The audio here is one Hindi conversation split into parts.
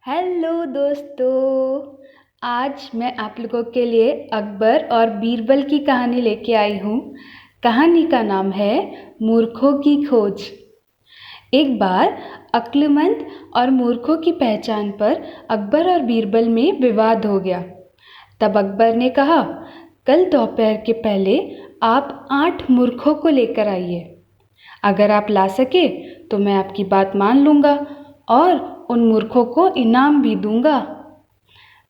हेलो दोस्तों। आज मैं आप लोगों के लिए अकबर और बीरबल की कहानी लेके आई हूँ। कहानी का नाम है मूर्खों की खोज। एक बार अक्लमंद और मूर्खों की पहचान पर अकबर और बीरबल में विवाद हो गया। तब अकबर ने कहा, कल दोपहर के पहले आप 8 मूर्खों को लेकर आइए। अगर आप ला सके तो मैं आपकी बात मान लूँगा और उन मूर्खों को इनाम भी दूंगा।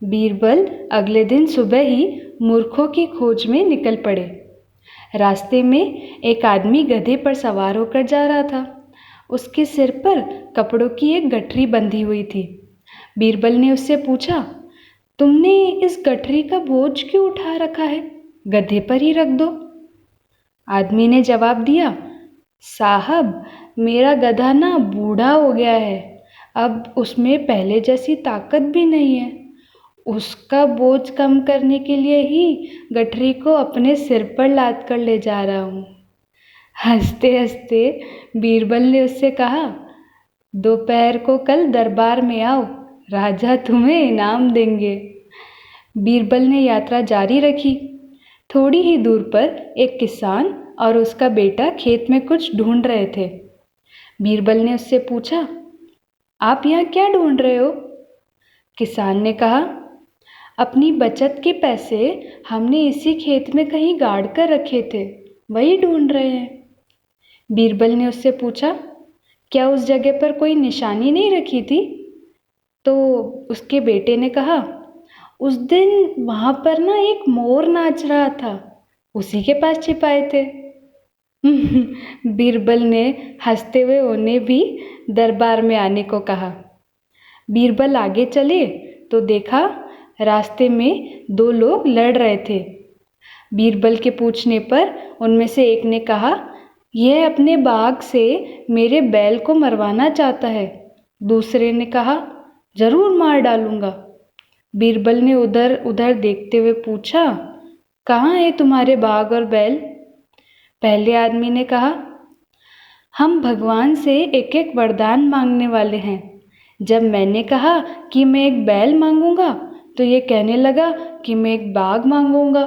बीरबल अगले दिन सुबह ही मूर्खों की खोज में निकल पड़े। रास्ते में एक आदमी गधे पर सवार होकर जा रहा था। उसके सिर पर कपड़ों की एक गठरी बंधी हुई थी। बीरबल ने उससे पूछा, तुमने इस गठरी का बोझ क्यों उठा रखा है? गधे पर ही रख दो। आदमी ने जवाब दिया, साहब, मेरा गधा ना बूढ़ा हो गया है। अब उसमें पहले जैसी ताकत भी नहीं है। उसका बोझ कम करने के लिए ही गठरी को अपने सिर पर लाद कर ले जा रहा हूँ। हंसते हंसते बीरबल ने उससे कहा, दोपहर को कल दरबार में आओ, राजा तुम्हें इनाम देंगे। बीरबल ने यात्रा जारी रखी। थोड़ी ही दूर पर एक किसान और उसका बेटा खेत में कुछ ढूंढ रहे थे। बीरबल ने उससे पूछा, आप यहाँ क्या ढूंढ रहे हो? किसान ने कहा, अपनी बचत के पैसे हमने इसी खेत में कहीं गाड़ कर रखे थे, वही ढूंढ रहे हैं। बीरबल ने उससे पूछा, क्या उस जगह पर कोई निशानी नहीं रखी थी? तो उसके बेटे ने कहा, उस दिन वहाँ पर ना एक मोर नाच रहा था, उसी के पास छिपाए थे। बीरबल ने हंसते हुए उन्हें भी दरबार में आने को कहा। बीरबल आगे चले तो देखा रास्ते में 2 लोग लड़ रहे थे। बीरबल के पूछने पर उनमें से एक ने कहा, यह अपने बाग से मेरे बैल को मरवाना चाहता है। दूसरे ने कहा, जरूर मार डालूंगा। बीरबल ने उधर उधर देखते हुए पूछा, कहाँ है तुम्हारे बाग और बैल? पहले आदमी ने कहा, हम भगवान से एक एक वरदान मांगने वाले हैं। जब मैंने कहा कि मैं एक बैल मांगूंगा तो ये कहने लगा कि मैं एक बाग मांगूंगा।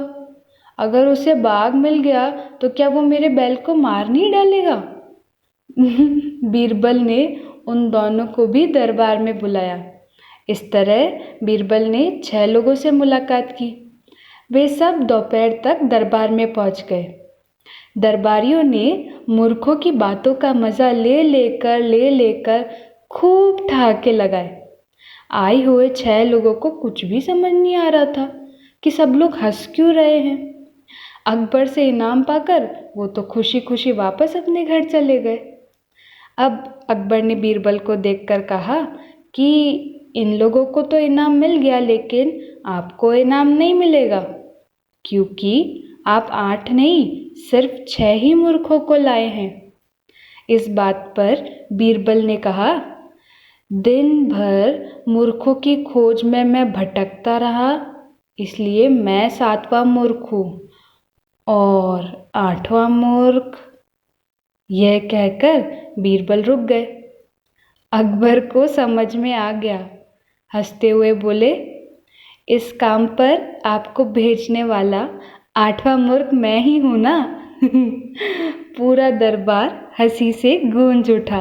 अगर उसे बाग मिल गया तो क्या वो मेरे बैल को मार नहीं डालेगा? बीरबल ने उन दोनों को भी दरबार में बुलाया। इस तरह बीरबल ने 6 लोगों से मुलाकात की। वे सब दोपहर तक दरबार में पहुंच गए। दरबारियों ने मूर्खों की बातों का मजा ले लेकर खूब ठहाके लगाए। आए हुए 6 लोगों को कुछ भी समझ नहीं आ रहा था कि सब लोग हंस क्यों रहे हैं। अकबर से इनाम पाकर वो तो खुशी खुशी वापस अपने घर चले गए। अब अकबर ने बीरबल को देखकर कहा कि इन लोगों को तो इनाम मिल गया, लेकिन आपको इनाम नहीं मिलेगा, क्योंकि आप 8 नहीं सिर्फ 6 ही मूर्खों को लाए हैं। इस बात पर बीरबल ने कहा, दिन भर मूर्खों की खोज में मैं भटकता रहा, इसलिए मैं 7वां मूर्ख हूँ और 8वां मूर्ख। यह कहकर बीरबल रुक गए। अकबर को समझ में आ गया। हंसते हुए बोले, इस काम पर आपको भेजने वाला 8वां मूर्ख मैं ही हूँ ना। पूरा दरबार हंसी से गूंज उठा।